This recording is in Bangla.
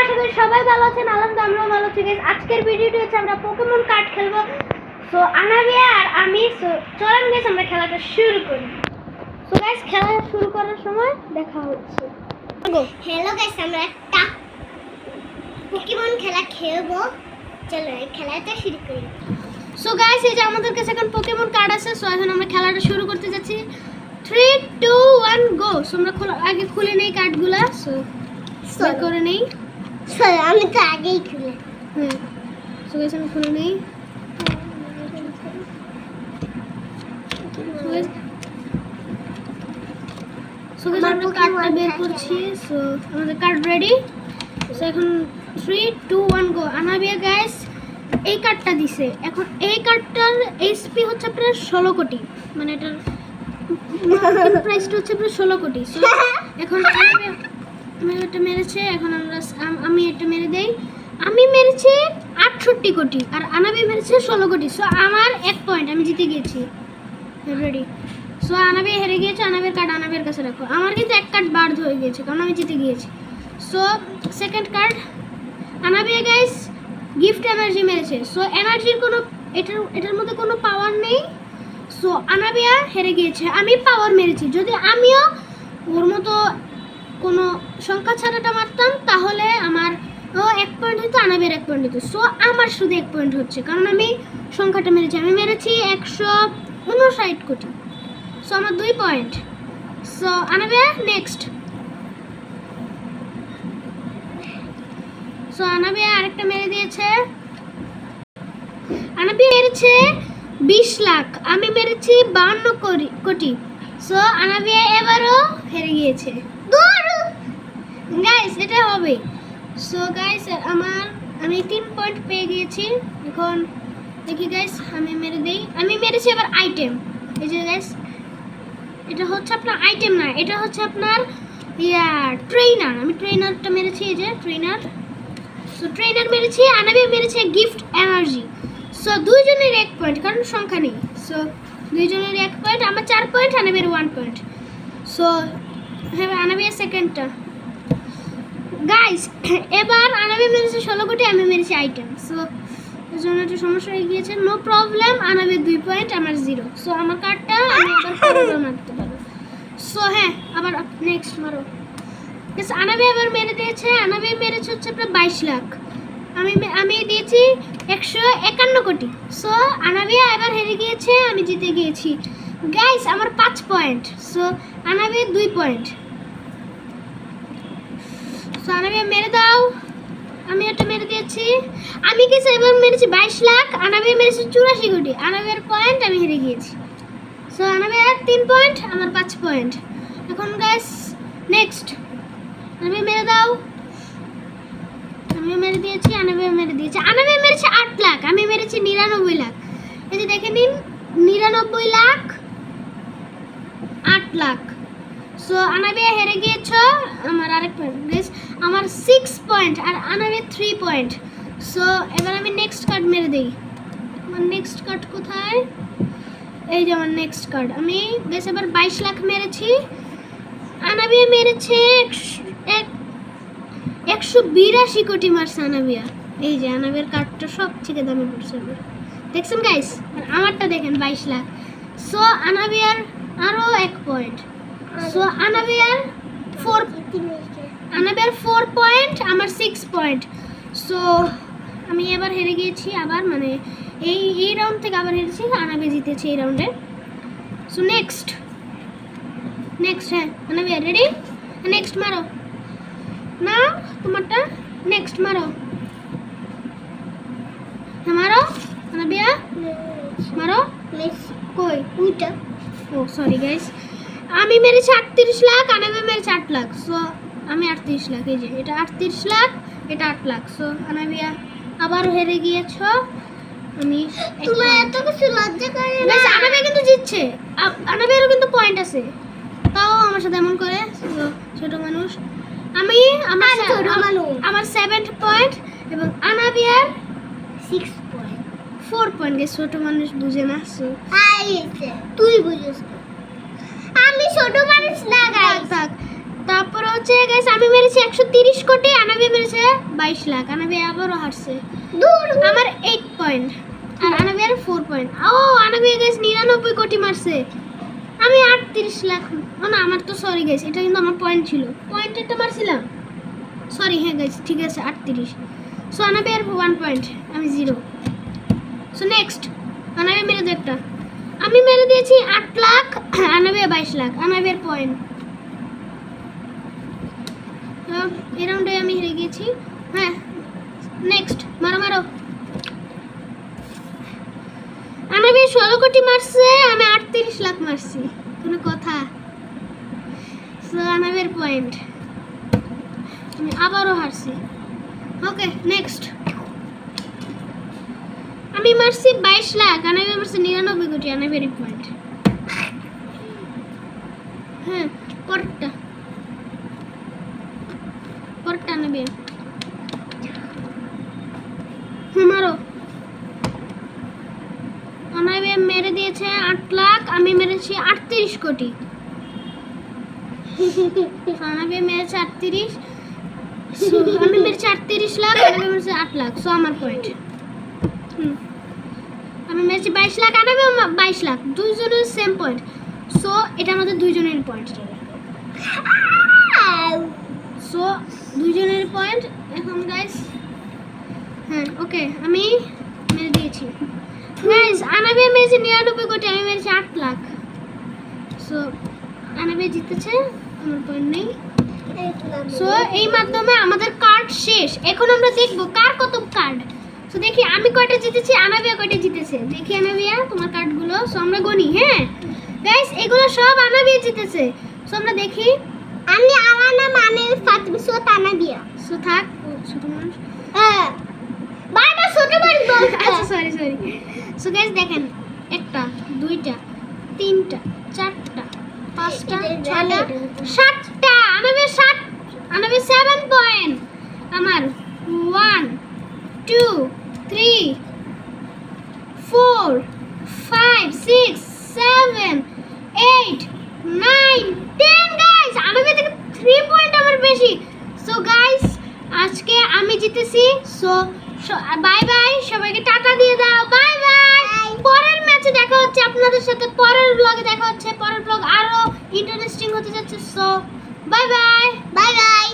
আশা করি সবাই ভালো আছেন। আলহামদুলিল্লাহ আমরাও ভালো আছি গাইস। আজকের ভিডিওটি হচ্ছে আমরা পোকেমন কার্ড খেলবো। সো আনাবিয়া আর আমি চলেন গাইস আমরা খেলাটা শুরু করি। সো গাইস খেলা শুরু করার সময় দেখা হচ্ছে। হ্যালো গাইস, আমরা একটা পোকেমন খেলা খেলবো। চলো এই খেলাটা শুরু করি। সো গাইস এই যে আমাদের কাছে এখন পোকেমন কার্ড আছে। সো এখন আমরা খেলাটা শুরু করতে যাচ্ছি। 3 2 1 গো। সো আমরা আগে খুলে নেই কার্ডগুলা। সো বের করে নেই। চলো আমি তো আগেই খুলে। হ্যাঁ সো গাইস আমি খুলে নেই। সো গাইস আমরা কার্ডটা বের করছি। সো আমাদের কার্ড রেডি। সো এখন 3 2 1 গো। আনাবিয়া গাইস এই কার্ডটা দিছে। এখন এই কার্ডটার এইচপি হচ্ছে প্রায় 16 কোটি, মানে এটার প্রাইসটা হচ্ছে প্রায় 16 কোটি। সো এখন আমি এটা মেরেছে। এখন আমি এটা মেরে দেই। আমি মেরেছি 68 কোটি আর আনাবি মেরেছে 16 কোটি। সো আমার 1 পয়েন্ট, আমি জিতে গিয়েছি। রেডি। সো আনাবি হেরে গিয়েছে। আনাবের কার্ড আনাবের কাছে রাখো। আমার কিন্তু এক কার্ড বার্ড হয়ে গিয়েছে কারণ আমি জিতে গিয়েছি। সো সেকেন্ড কার্ড আনাবি গাইস গিফট এনার্জি মেরেছে। সো এনার্জির কোনো এটার মধ্যে কোনো পাওয়ার নেই। সো আনাবিয়া হেরে গিয়েছে। আমি পাওয়ার মেরেছি। যদি আমিও ওর মতো কোনো সংখ্যা ছাড়াটা মারতাম তাহলে আমার 1 পয়েন্ট হতো, আনাবিয়ার 1 পয়েন্ট হতো। সো আমার শুধু 1 পয়েন্ট হচ্ছে কারণ আমি সংখ্যাটা মেরেছি। আমি মেরেছি 159 কোটি। সো আমার 2 point. So Anabia next. So Anabia আরেকটা মেরে দিয়েছে। আনাবিয়া মেরেছে 20 লাখ, আমি মেরেছি 52 কোটি। সো আনাবিয়া এবারও হেরে গিয়েছে। গাইস এটা হবে। সো গাইস আমি 3 পয়েন্ট পেয়ে গিয়েছি। এখন দেখি গাইস আমি মেরে দেই। আমি মেরেছি এবার আইটেম। এই যে গাইস এটা হচ্ছে আপনার আইটেম না, এটা হচ্ছে আপনার ট্রেনার। আমি ট্রেনারটা মেরেছি। এই যে ট্রেনার। সো ট্রেনার মেরেছি। আনাবিয়া মেরেছে গিফট এনার্জি। সো দুইজনের 1 পয়েন্ট কারণ সংখ্যা নেই। সো দুইজনের 1 পয়েন্ট। আমার 4 পয়েন্ট, আনাবিয়ার 1 পয়েন্ট। সো হ্যাঁ আনাবিয়া সেকেন্ডটা। গাইস এবার আনাবিয়া মেরেছে 16 কোটি, আমি মেরেছি আইটেম। সো এর জন্য একটু সমস্যা হয়ে গিয়েছে। No problem. আনাবিয়ার 2 পয়েন্ট, আমার 0। সো আমার কার্ডটা আমি আবার পরে মারতে পারবো। সো হ্যাঁ আবার নেক্সট মারো। আনাবিয়া এবার মেরে দিয়েছে। আনাবিয়া মেরেছে হচ্ছে প্রায় 22 লাখ। আমি দিয়েছি 151 কোটি। সো আনাবিয়া এবার হেরে গিয়েছে, আমি জিতে গিয়েছি। গাইস আমার 5 point. So Anabia 2 point. So Anabia মেরে দাও। আমি এটা মেরে দিয়েছি। আমি কি এবার মেরেছি 22 লাখ, আনাবিয়া মেরেছে 84 কোটি। আনাবিয়ার পয়েন্ট, আমি হেরে গিয়েছি। সো আনাবিয়ার 3 পয়েন্ট, আমার 5 পয়েন্ট। এখন গাইস নেক্সট আনাবিয়া মেরে দাও। আমি মেরে দিয়েছি। আনাবিয়া মেরে দিয়েছে। আনাবিয়া মেরেছে 8 লাখ, আমি মেরেছি 99 লাখ। এই যে দেখে নিন 99 লাখ 8 লাখ। সো আনাবিয়া হেরে গিয়েছো। আমার আরেক পয়েন্ট গাইস। আমার 6 পয়েন্ট আর আনাবিয়া 3 পয়েন্ট। সো এবার আমি নেক্সট কার্ড মেরে দেই। আমার নেক্সট কার্ড কোথায়? এই যে আমার নেক্সট কার্ড। আমি গাইস এবার 22 লাখ মেরেছি। আনাবিয়া মেরেছে 182 কোটি মারছে আনাবিয়া। এই যে আনাবিয়ার কার্ডটা সব থেকে দামি পড়ছে। দেখছেন গাইস? আর আমারটা দেখেন 22 লাখ। সো আনাবিয়ার আরো 1 পয়েন্ট। সো আনাবিয়ার 4 পয়েন্ট, আমার 6 পয়েন্ট। সো আমি এবার হেরে গিয়েছি আবার, মানে এই রাউন্ড থেকে আবার হেরেছি। আনাবিয়া জিতেছে এই রাউন্ডে। সো নেক্সট হ্যাঁ আনাবিয়া রেডি। নেক্সট মারো না তোমারটা। নেক্সট মারো। হ্যাঁ মারো আনাবিয়া মারো। কই ওইটা? ও সরি গাইস। আমি মেরেছি 38 লাখ, আনাবিয়া মেরেছে 8 লাখ। সো আমি 38 লাখ। এই যে এটা 38 লাখ, এটা 8 লাখ। সো আনাবিয়া আবার হেরে গিয়েছো। আমি তোমার এত কিছু লজ্জা করে না? গাইস আনাবিয়া কিন্তু জিতছে। আনাবিয়ারও কিন্তু পয়েন্ট আছে, তাও আমার সাথে এমন করে। ছোট মানুষ। আমার 7 পয়েন্ট এবং আনাবিয়ার 6 পয়েন্ট। 4 পয়েন্ট। গাইস ছোট মানুষ বুঝে না। সো তুই বুঝিস, আমি ছোট মানুষ না গাইস। তারপর তারপরে হচ্ছে গাইস আমি মেরেছি 130 কোটি, আনাবিয়া মেরেছে 22 লাখ। আনাবিয়া আবারও হারছে। দূর আমার 8 পয়েন্ট আর আনাবিয়ার 4 পয়েন্ট। ও আনাবিয়া গাইস 99 কোটি মারছে, আমি 38 লাখ। না আমার তো সরি গাইস, এটা কিন্তু আমার পয়েন্ট ছিল, পয়েন্ট একটা মারছিলাম, সরি। হ্যাঁ গাইস ঠিক আছে 38। সো আনাবিয়ার 1 পয়েন্ট, আমি 0। সো নেক্সট আনাবিয়া মেরে দে একটা। আমি মেরে দিয়েছি 8 লাখ, আনাবিয়া 22 লাখ। আনাবিয়ার পয়েন্ট, এই রাউন্ডে আমি হেরে গিয়েছি। হ্যাঁ নেক্সট মারো মারো। আনাবিয়া 16 কোটি মারছে, আমি 38 লাখ মারছি, কোনো কথা। সো আনাবিয়ার পয়েন্ট, আমি আবারও হারছি। ওকে নেক্সট আমি মারছি 22 লাখ, আনাবিয়া মারছে 99 কোটি। আনাবিয়ার পয়েন্ট। হ্যাঁ পরেরটা আনাবিয়া। মারো। আনাবিয়া মেরে দিয়েছে 8 লাখ, আমি মেরেছি 38 কোটি। আনাবিয়া মেরেছে 38, সো আমি মেরেছি 38 লাখ, আনাবিয়া মেরেছে 8 লাখ। সো আমার পয়েন্ট। আমি মেরেছি 22 লাখ, আনাবিয়া 22 লাখ, দুইজনের সেম পয়েন্ট। সো এটা আমাদের দুইজনের পয়েন্ট। সো দুইজনের পয়েন্ট এখন গাইস। হ্যাঁ ওকে আমি মেরে দিয়েছি গাইস। আনাবিয়া মেরেছে 99 কোটি, আমি মেরেছি 8 লাখ। সো আনাবিয়া জিতেছে, আমার পয়েন্ট নেই। সো এই মাধ্যমে আমাদের কার্ড শেষ। এখন আমরা দেখব কার কত কার্ড। সো দেখি আমি কয়টা জিতেছি, আনাবিয়া কয়টা জিতেছে। দেখি আনাবিয়া তোমার কার্ডগুলো। সো আমরা গনি। হ্যাঁ গাইস এগুলো সব আনাবিয়া জিতেছে। সো আমরা দেখি। আমি আমার নাম মানে ফাতিমা সো আনাবিয়া। সো থাক, ও ছোট মানুষ। বারবার ছোট মানুষ বলছে। আচ্ছা সরি। সো গাইস দেখেন, একটা দুইটা তিনটা চারটা পাঁচটা ছয়টা সাতটা। আনাবিয়া 7, আনাবিয়া 7 পয়েন্ট। আমার 1 2 3 4 5 6 7 8 9 10 গাইস। আনাবিয়া থেকে 3 পয়েন্ট আমার বেশি। সো গাইস আজকে আমি জিতেছি। সো বাই বাই, সবাইকে টাটা দিয়ে দাও। বাই বাই, পরের ম্যাচে দেখা হচ্ছে আপনাদের সাথে, পরের ব্লগে দেখা হচ্ছে। পরের ব্লগ আরো ইন্টারেস্টিং হতে যাচ্ছে। So bye bye. Bye bye.